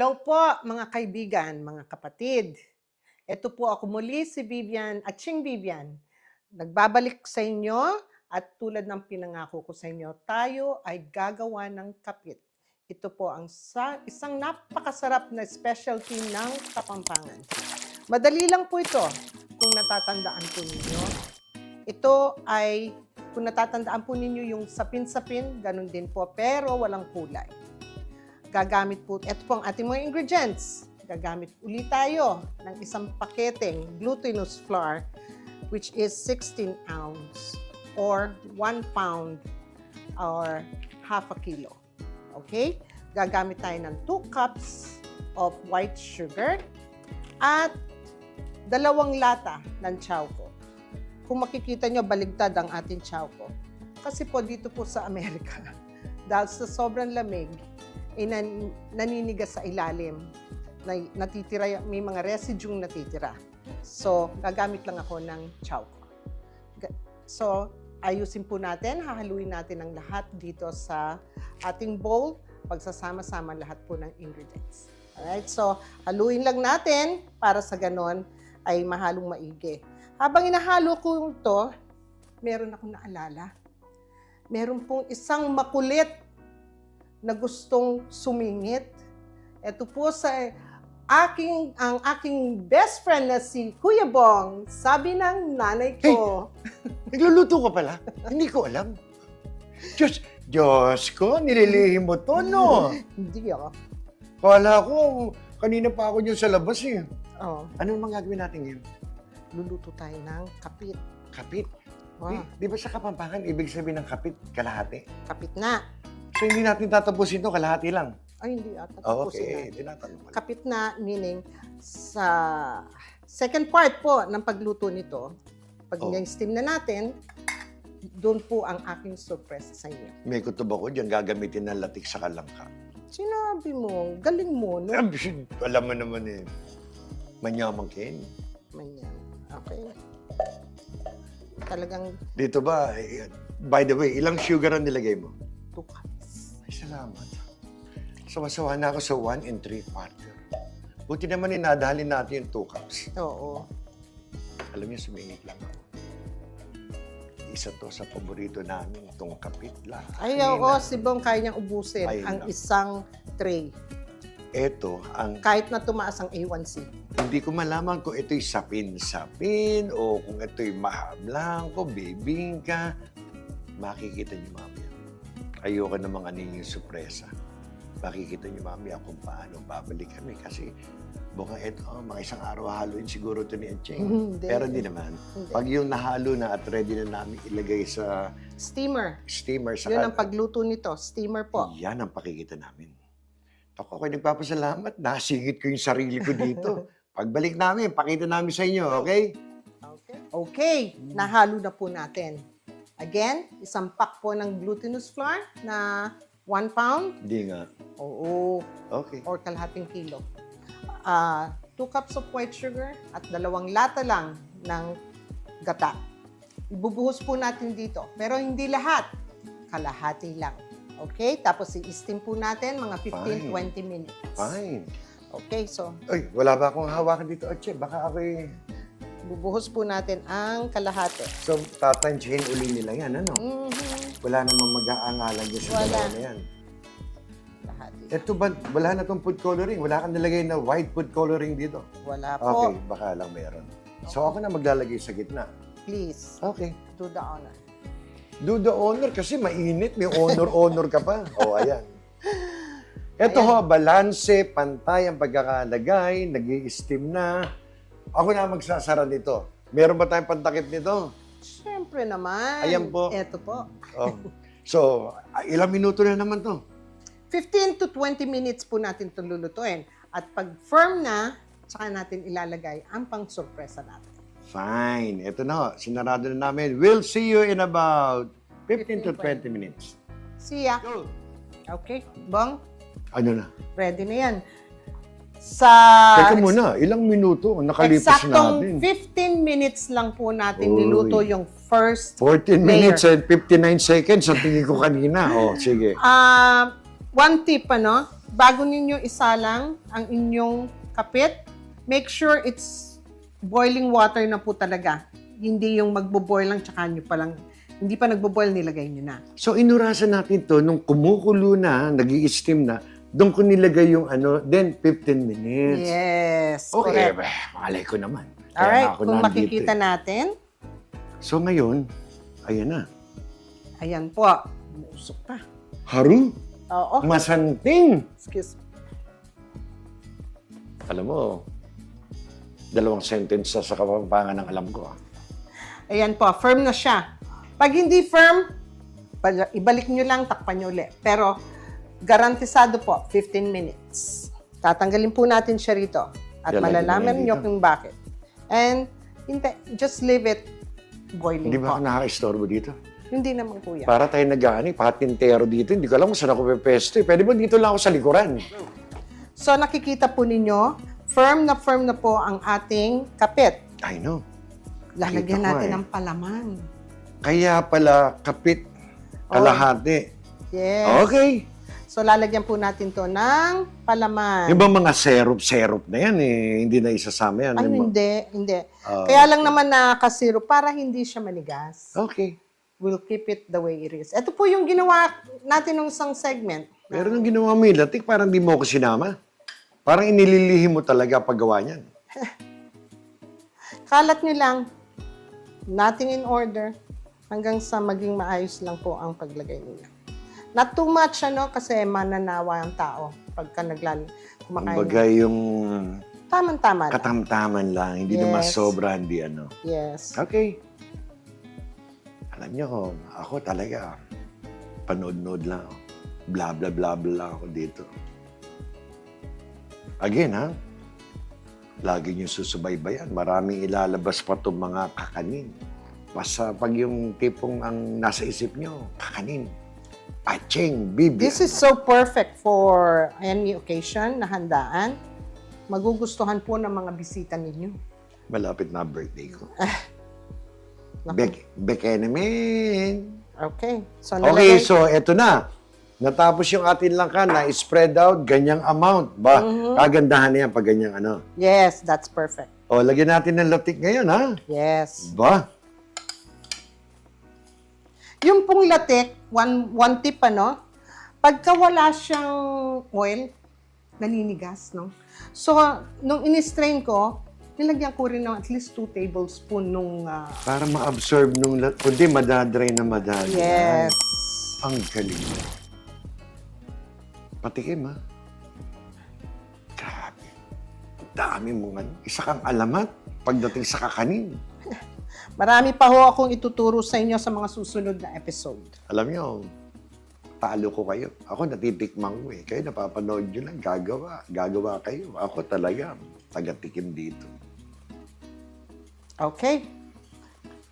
Hello po mga kaibigan, mga kapatid. Ito po ako muli si Vivian at Ching Vivian. Nagbabalik sa inyo at tulad ng pinangako ko sa inyo, tayo ay gagawa ng kapit. Ito po ang isang napakasarap na specialty ng Kapampangan. Madali lang po ito kung natatandaan po ninyo. Ito ay, kung natatandaan po ninyo yung sapin-sapin, ganun din po, pero walang kulay. Gagamit po, ito po ang ating mga ingredients. Gagamit ulit tayo ng isang paketeng glutinous flour, which is 16 ounce or 1 pound or half a kilo. Okay? Gagamit tayo ng 2 cups of white sugar at 2 lata ng chowko. Kung makikita nyo, baligtad ang ating chowko. Kasi po dito po sa Amerika, dahil sa sobrang lamig, naninigas sa ilalim. Natitira, may mga residue natitira. So, gagamit lang ako ng chowko. So, ayusin po natin, hahaluin natin ang lahat dito sa ating bowl, pagsasama-sama lahat po ng ingredients. Alright, so haluin lang natin para sa ganon ay mahalong maigi. Habang inahalo ko ito, meron akong naalala. Meron pong isang makulit na gustong sumingit. Ito po ang aking best friend na si Kuya Bong, sabi ng nanay ko. Hey, nagluluto ka pala? Hindi ko alam. Diyos ko, nililihim mo to, no? Hindi ako. Kala ko, kanina pa ako dyan sa labas eh. Oh, Anong mga gagawin natin ngayon? luluto tayo ng kapit. Kapit. Wow. Di ba sa Kapampangan, ibig sabihin ng kapit, kalahati? Kapit na. So hindi natin tatapusin to, kalahati lang. Ay, hindi ata. Oh, Tapusin okay, natin. tinatanong ko. Kapit na, meaning sa second part po ng pagluto nito, pag steam na natin, doon po ang aking surprise sa inyo. May kutob ako dyan, gagamitin ng latik sa kalangka. Sinabi mo, galing mo, no? Alam mo naman eh, manyamang Ken. Manyan. Okay. Talagang Dito ba, by the way, ilang sugar ang nilagay mo? 2 cups. Ay, salamat. Sawa-sawa na ako sa 1 3/4. Buti naman inadalin natin yung 2 cups. Oo. Alam niyo, sumingit lang ako. Isa to sa paborito namin, itong kapit lang. Ay, oo, si Bong kaya niyang ubusin Ay, ang lang. isang tray. Ito, ang Kahit na tumaas ang A1C. hindi ko malaman kung ito'y sapin-sapin o kung ito'y mahablangko, bibingka. Makikita niyo mamaya. Ayoko namang aning yung sorpresa. Makikita niyo mamaya kung paano babalik kami kasi baka ito, mga isang araw haluin siguro ito ni Encheng. Hindi. Pero hindi naman. Hindi. Pag yung nahalo na at ready na namin ilagay sa Steamer. steamer, sa Yun ang pagluto nito. Steamer po. yan ang pakikita namin. Ako nagpapasalamat. Nasingit ko yung sarili ko dito. Pagbalik namin, pakita namin sa inyo, okay? Okay, nahalo na po natin. Again, isang pack po ng glutinous flour na 1 pound. Hindi nga. Oo, Okay. or kalahating kilo. 2 cups of white sugar at 2 lata lang ng gata. Ibubuhos po natin dito. Pero hindi lahat. Kalahati lang. Okay? Tapos i-steam po natin mga 15-20 minutes. Fine. Okay, so Ay, wala ba akong hawakan dito, Atche? Baka ako'y... bubuhos po natin ang kalahati. So, tatansyahin uli nila yan, ano? Mhm. Wala namang mag-aangalan dyan sa Wala. dalawa na yan. Kalahati. Ito ba, wala na itong food coloring? Wala kang nilagay na white food coloring dito? Wala Okay, po. baka lang meron. So, ako na maglalagay sa gitna. Please, Okay. do the honor. Do the honor kasi mainit. May honor ka pa. O, ayan. Ito ho, balanse, pantay ang pagkakalagay, nag-i-steam na. Ako na magsasara nito. Meron ba tayong pantakip nito? Siyempre naman. Ayan po. Ito po. Oh. So, ilang minuto na naman to? 15 to 20 minutes po natin ito lulutuin. At pag firm na, saka natin ilalagay ang pang-surpresa natin. Fine. Ito na ho, sinarado na namin. We'll see you in about 15 to 20 minutes. See ya. Go! Okay, Bong, Ano na? ready na yan. Sa Teka muna, ilang minuto ang nakalipas eksaktong natin? 15 minutes lang po natin Uy. niluto yung first 14 layer. minutes and 59 seconds ang tingin ko kanina. Oh, sige. One tip, bago ninyo isalang ang inyong kapit, make sure it's boiling water na po talaga. Hindi yung magbo-boil lang tsaka nyo pa lang, hindi pa nagbo-boil, nilagay nyo na. So, inurasan natin to nung kumukulo na, nag-i-steam na, doon ko nilagay yung then 15 minutes. Yes, Okay, correct. malay ko naman. Kaya Alright, nga ako kung nandito makikita eh. natin, So, ngayon, ayan na. ayan po, umusok pa. Haru, Oo, masanting. excuse me. Alam mo, 2 sentence sa Kapampangan ng alam ko. Ayan po, firm na siya. Pag hindi firm, ibalik nyo lang, takpan nyo ulit. Pero, garantisado po, 15 minutes. Tatanggalin po natin siya rito. At Lalagyan malalaman mo nyo dito. kung bakit. And, just leave it boiling Hindi ba po. ako nakaka-istorbo dito? Hindi naman po yan. Para tayo nag-aani, patintero dito. Hindi ko alam kung saan ako pepesto. Pwede ba dito lang ako sa likuran? So, nakikita po ninyo, firm na po ang ating kapit. I know. Lalagyan Nakita ko natin eh. ng palaman. Kaya pala kapit kalahati. Yes. Okay. So, lalagyan po natin to ng palaman. Yung ba mga syrup na yan eh, hindi na isasama yan. Ay, Yung mga- hindi. Ah, Kaya lang naman nakakasiro para hindi siya manigas. Okay. We'll keep it the way it is. Ito po yung ginawa natin ng isang segment. Pero nung ginawa mo yung latik, parang di mo ako sinama. Parang inililihim mo talaga paggawa niyan. Kalat nyo lang. Nothing in order. Hanggang sa maging maayos lang po ang paglagay nila. Not too much, kasi mananawa ang tao pagka kumakain. Kumbaga yung Tama-tama lang. katamtaman lang, hindi naman Yes. sobra, hindi ano. Yes. Okay. Alam niyo, ako talaga, panood-nood lang ako. Bla bla bla bla lang ako dito. Again, ha? Lagi niyo susubaybayan. Maraming ilalabas pa itong mga kakanin. Basta pag yung tipong ang nasa isip niyo, kakanin. Aching, bibi. This is so perfect for any occasion na handaan. Magugustuhan po ng mga bisita ninyo. Malapit na birthday ko. Naku. Bekenemen. Okay. So, Okay, so eto na. Natapos yung atin lang ka na spread out, ganyang amount. Ba, kagandahan na yan pag ganyang ano. Yes, that's perfect. O, lagyan natin ng latik ngayon, ha? Yes. Ba? Yung pong latik, one tip, pagka wala siyang oil, naninigas, no? So, nung in-strain ko, nilagyan ko rin ng at least 2 tablespoon nung... Para ma-absorb nung latik. Kundi madadry na madadry. yes. Ang galing. Patikim, ha? Grabe. Dami mong ano. Isa kang alamat pagdating sa kakanin. Marami pa ho akong ituturo sa inyo sa mga susunod na episode. Alam niyo, talo ko kayo. Ako natitikman ko eh. Kayo napapanood nyo lang, gagawa. Gagawa kayo. Ako talaga, taga-tikim dito. Okay?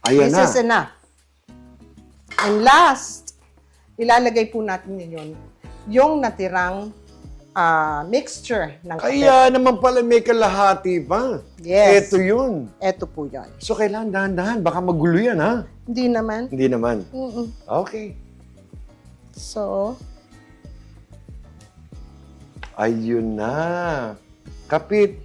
Ayan This na. is enough. And last, ilalagay po natin ngayon yung natirang mixture ng kape. Kaya naman pala may kalahati pa. Yes. Ito yun. Ito po yan. So kailangan dahan-dahan. Baka magulo yan, ha? Hindi naman. Hindi naman. Mm-mm. Okay. So, Ayun na. Kapit.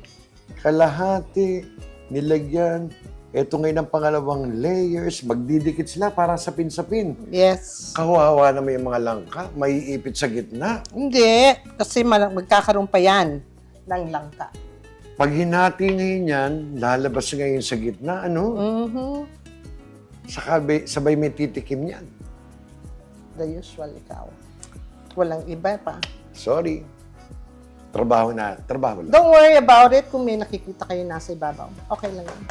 Kalahati. Nilagyan. Ito ngayon ang pangalawang layers. Magdidikit sila para sapin-sapin. yes. Kawawa na may mga langka. May ipit sa gitna. Hindi. Kasi magkakaroon pa yan ng langka. Pag hinati ngayon yan, lalabas ngayon sa gitna, ano? Mm-hmm. Sabay may titikim yan. The usual ikaw. Walang iba pa. Sorry. Trabaho na. Trabaho lang. Don't worry about it kung may nakikita kayo nasa ibabaw. Okay lang yan.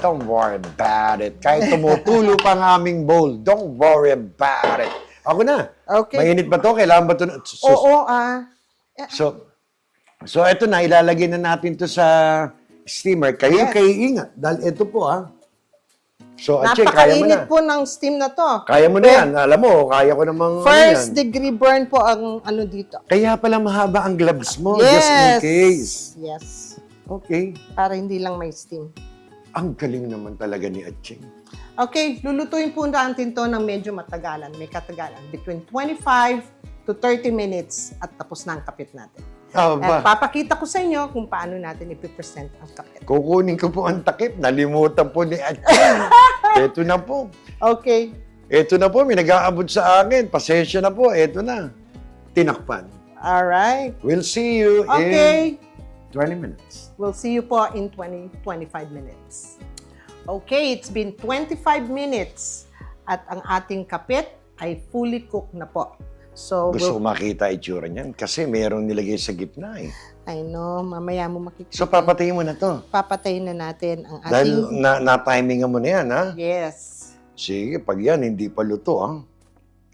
Don't worry about it. Kahit tumutulo pa ang aming bowl, don't worry about it. Ako na. Okay. Mainit ba to? Kailangan ba to? Oo, So eto na, ilalagay na natin to sa steamer. Kayo Yes. kayo ingat. Dahil ito po, ha. So, Atcheng, kaya mo na. napakainit po ng steam na to. Kaya mo na yan. Alam mo, kaya ko namang First ano yan. degree burn po ang ano dito. Kaya pala mahaba ang gloves mo, just in case. Yes. Okay. Para hindi lang may steam. Ang galing naman talaga ni Atcheng. Okay, lulutuin po natin to ng medyo matagalan. May katagalan. Between 25 to 30 minutes at tapos na ang kapit natin. Ah, At ba? papakita ko sa inyo kung paano natin ipipresent ang kapit. Kukunin ko po ang takip. Nalimutan po ni Atching. Ito na po. Okay. Ito na po. May nag-aabot sa akin. Pasensya na po. Ito na. Tinakpan. Alright. We'll see you Okay. in 20 minutes. We'll see you po in 25 minutes. Okay, it's been 25 minutes at ang ating kapit ay fully cooked na po. So, Gusto ko makita itsura niyan kasi mayroong nilagay sa gitna eh. I know, mamaya mo makikita. So papatayin mo na to. Papatayin na natin ang Dahil ating... na-timingan mo na yan, ha? Yes. Sige, pag yan, hindi pa luto, ha?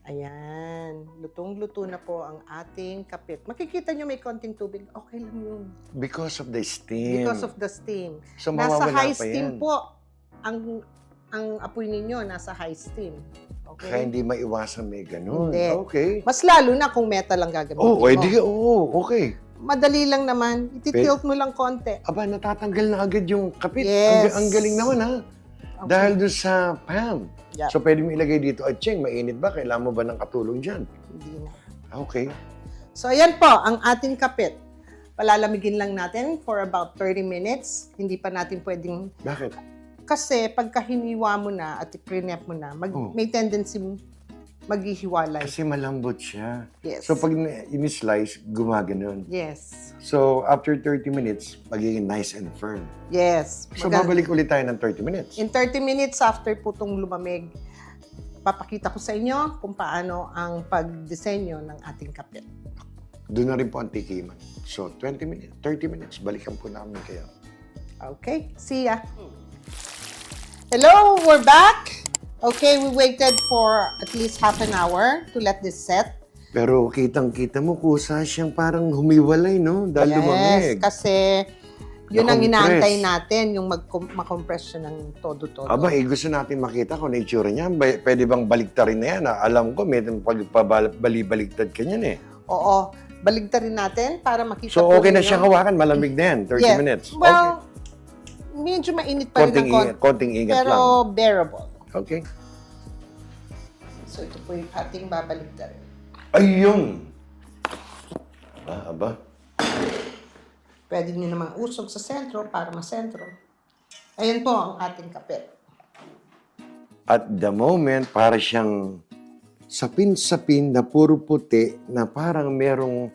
Ayan. Lutong-luto na po ang ating kapit. Makikita nyo may konting tubig. Okay lang yun. Because of the steam. Because of the steam. So, Nasa mawawala high pa steam yan. po. Ang apoy ninyo, nasa high steam. Okay? Kaya hindi maiwasan may ganun. Hindi. Okay. Mas lalo na kung metal ang gagamitin Oh, mo. okay. Madali lang naman. Ititilt mo lang konti. Aba, natatanggal na agad yung kapit. Yes. Ang galing naman, ha? Okay. Dahil doon sa pan. Yeah. So, pwede mo ilagay dito, at Cheng, mainit ba? Kailangan mo ba ng katulong dyan? Hindi na. Okay. So, ayan po, ang ating kapit. Palalamigin lang natin for about 30 minutes. Hindi pa natin pwedeng... Bakit? Kasi pagka hiniwa mo na at i-prep mo na, Oh. may tendency maghihiwalay. Kasi malambot siya. Yes. So, pag in-slice, gumaganon. Yes. So, after 30 minutes, magiging nice and firm. Yes. So, babalik ulit tayo ng 30 minutes. In 30 minutes after po itong lumamig, papakita ko sa inyo kung paano ang pagdisenyo ng ating kapit. Doon na rin po ang tikiman. So, 30 minutes, balikan po namin kayo. Okay, see ya. Hello, we're back. Okay, we waited for at least half an hour to let this set. Pero kitang-kita mo, kusa siyang parang humiwalay, no? Dahil lumamig. Kasi yun ang Na-compress. inaantay natin, yung makompress siya ng todo-todo. Aba, gusto natin makita kung na-itsura niya. Pwede bang baliktarin na yan? Alam ko, may pagpabali-baliktad ka niyan eh. Oo, baligtarin natin para makita So, po okay na ninyo. siyang hawakan. Malamig na yan. 30 Yes. minutes. Well, medyo mainit pa rin Konting ang ingat, konting ingat pero lang. bearable. Okay. So, ito po yung ating babaligtarin. Ayun! Aba. Pwede nyo namang usog sa sentro para masentro. Ayan po ang ating kapit. At the moment, para siyang sapin-sapin na puro puti na parang merong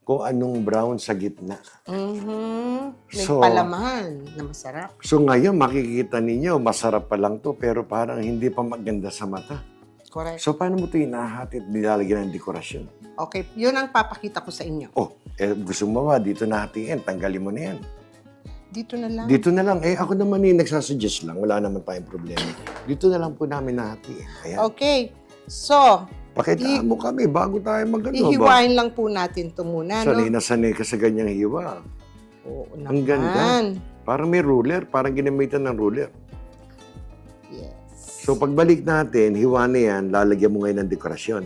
kung anong brown sa gitna. May So, palaman na masarap. So ngayon, makikita ninyo, masarap pa lang to, pero parang hindi pa maganda sa mata. Correct. So paano mo ito hinahati at nilalagyan ng dekorasyon? Okay, yun ang papakita ko sa inyo. Oh, gusto mo ba, dito nahatiin, tanggalin mo na yan. Dito na lang. Dito na lang, ako naman nagsasuggest lang, wala naman tayong problema. Dito na lang po namin nahatiin. Ayan. Okay, so, Pakitaan mo kami bago tayo mag-ano ba? ihiwain lang po natin ito muna, Sanay no? na sanay ka sa ganyang hiwa. Oo naman. Ang ganda. Parang may ruler, parang ginamitan ng ruler. Yes. So pagbalik natin, hiwa na yan, lalagyan mo ngayon ng dekorasyon.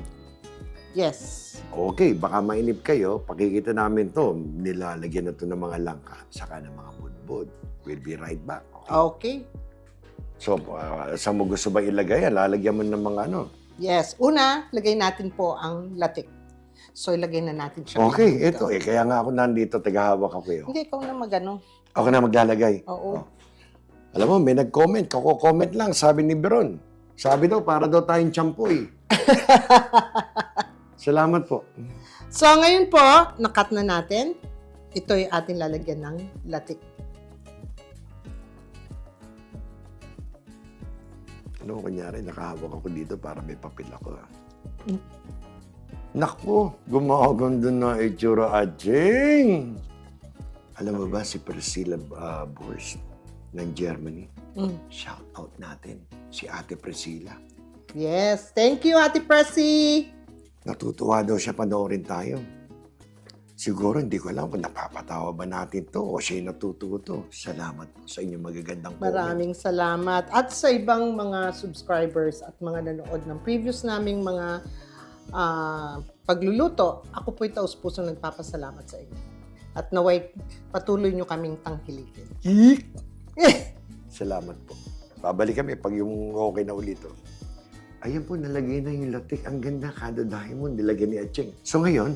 Yes. Okay, baka mainip kayo, pakikita namin to, nilalagyan na to ng mga langka, saka ng mga budbud. We'll be right back. Okay? Okay. So, saan mo gusto ba ilagay yan? Lalagyan mo ng mga ano? Yes. Una, lagay natin po ang latik. So, ilagay na natin siya. Okay, dito. ito. Kaya nga ako nandito, tagahawak ako yun. Hindi, ikaw na magano. Ako na maglalagay. Oo. Oh. Alam mo, may nag-comment. Kako-comment lang, sabi ni Beron. Sabi daw, para daw tayong champoy. Salamat po. So, ngayon po, nakat na natin. Ito yung ating lalagyan ng latik. Ano, kunyari, nakahawak ako dito para may papel ako. Naku, gumaganda na itsura, Ajing! Alam mo ba si Priscilla Borst ng Germany? Shout out natin, si Ate Priscilla. Yes. Thank you, Ate Pressy. Natutuwa daw siya panoorin tayo. Siguro hindi ko alam kung napapatawa ba natin to o siya'y natututo. Salamat po sa inyong magagandang comment. Maraming salamat. At sa ibang mga subscribers at mga nanood ng previous naming mga pagluluto, ako po'y taus-puso nagpapasalamat sa inyo. At naway patuloy nyo kaming tangkilikin. Salamat po. Babalik kami pag yung okay na ulit. Ayan po, nalagay na yung latik. Ang ganda, kada diamond, nilagyan ni Acheng. So ngayon,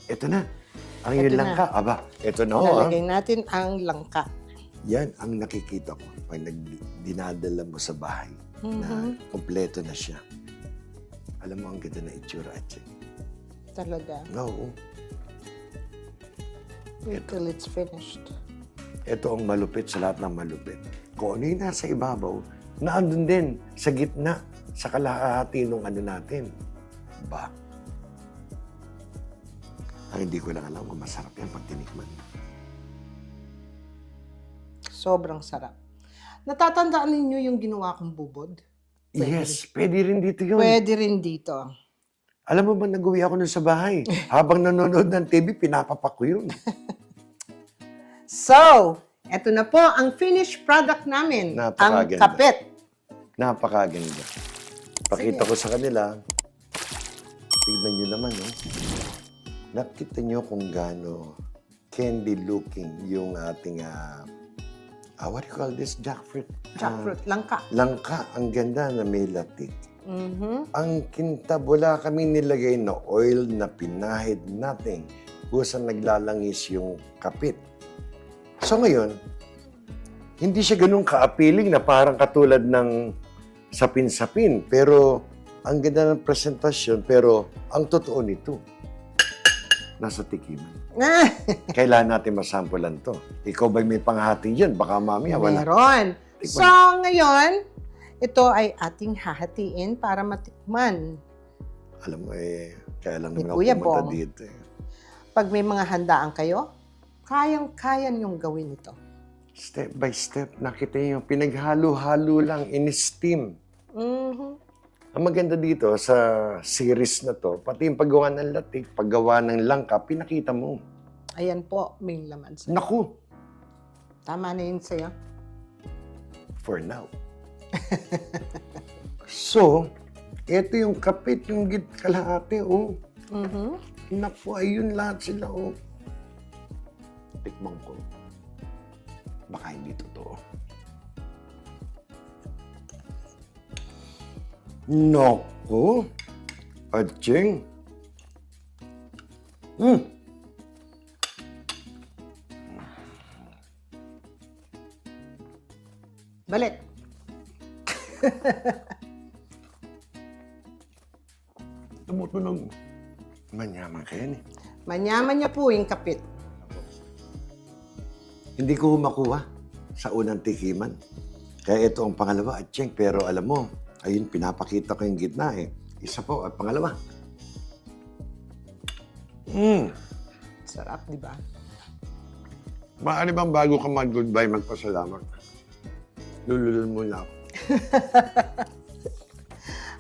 eto na. Ang Eto yun na. lang ka. Aba, eto na. Lalagay natin ang langka. Yan ang nakikita ko pag dinadala mo sa bahay na kompleto na siya. Alam mo, ang ganda na itsura, Acheng. Talaga. Oo. Wait till it's finished. Ito ang malupit sa lahat ng malupit. Kung ano yung nasa ibabaw, naandun din sa gitna, sa kalahati ng ano natin. Ba? Ang hindi ko lang alam kung masarap yan pag tinikman. Sobrang sarap. Natatandaan ninyo yung ginawa kong bubod? Yes, pwede rin dito yun. Pwede rin dito. Alam mo ba, nag-uwi ako nun sa bahay. Habang nanonood ng TV, pinapapak ko yun. So, eto na po ang finished product namin. Ang Napakaganda. kapit. Napakaganda. Pakita ko sa kanila. Tignan nyo naman, no? Nakita nyo kung gaano candy looking yung ating, what do you call this? Jackfruit. Jackfruit, langka. Langka. Ang ganda na may latik. Mhm. Ang kintab, wala kami nilagay na oil na pinahid, nothing. Kusang naglalangis yung kapit. So ngayon, hindi siya ganun ka-appealing na parang katulad ng sapin-sapin. Pero ang ganda ng presentasyon, pero ang totoo nito, nasa tikiman. Kailangan natin masampulan to. Ikaw ba may panghati dyan? Baka mamaya wala. Meron. Tikman. So, ngayon, ito ay ating hahatiin para matikman. Alam mo kaya lang Ni naman ako Kuya pumunta Bong. dito. Pag may mga handaan kayo, kayang-kaya niyong gawin ito. Step by step, nakita niyo, pinaghalo-halo lang, in-steam. Mhm. Ang maganda dito sa series na to, pati yung paggawa ng latik, paggawa ng langka, pinakita mo. Ayan po, may laman sa'yo. Naku, Tama na yun sa'yo. for now. So, ito yung kapit, yung kalahati, oh. Mhm. Naku, ayun lahat sila, oh. Tikman ko. Baka hindi totoo. Naku, Acheng. Balik. Tumutunog. Manyaman ka yan, eh. Manyaman niya po yung kapit. Hindi ko makuha sa unang tikiman. Kaya ito ang pangalawa, Acheng. Pero alam mo, ayun, pinapakita ko yung gitna, eh. Isa po, at pangalawa. Sarap, di ba? Maaari bang bago ka mag-goodbye, magpasalamat? Lululul muna ako.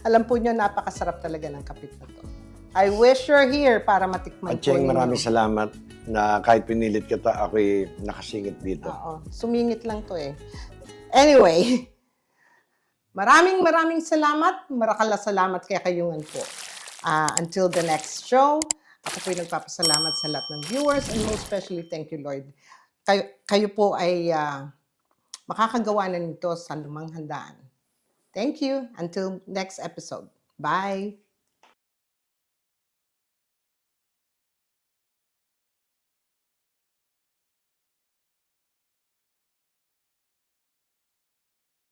Alam po niyo, napakasarap talaga ng kapit na to. I wish you're here para matikman po Acheng, ninyo. maraming salamat na kahit pinilit kita, ako'y nakasingit dito. Oo, sumingit lang to eh. Anyway, maraming salamat. Marakala salamat kay Kayungan po. Until the next show, ako po'y nagpapasalamat sa lahat ng viewers and most especially thank you, Lord. Kayo po ay makakagawa na nito sa lumang handaan. Thank you. Until next episode. Bye.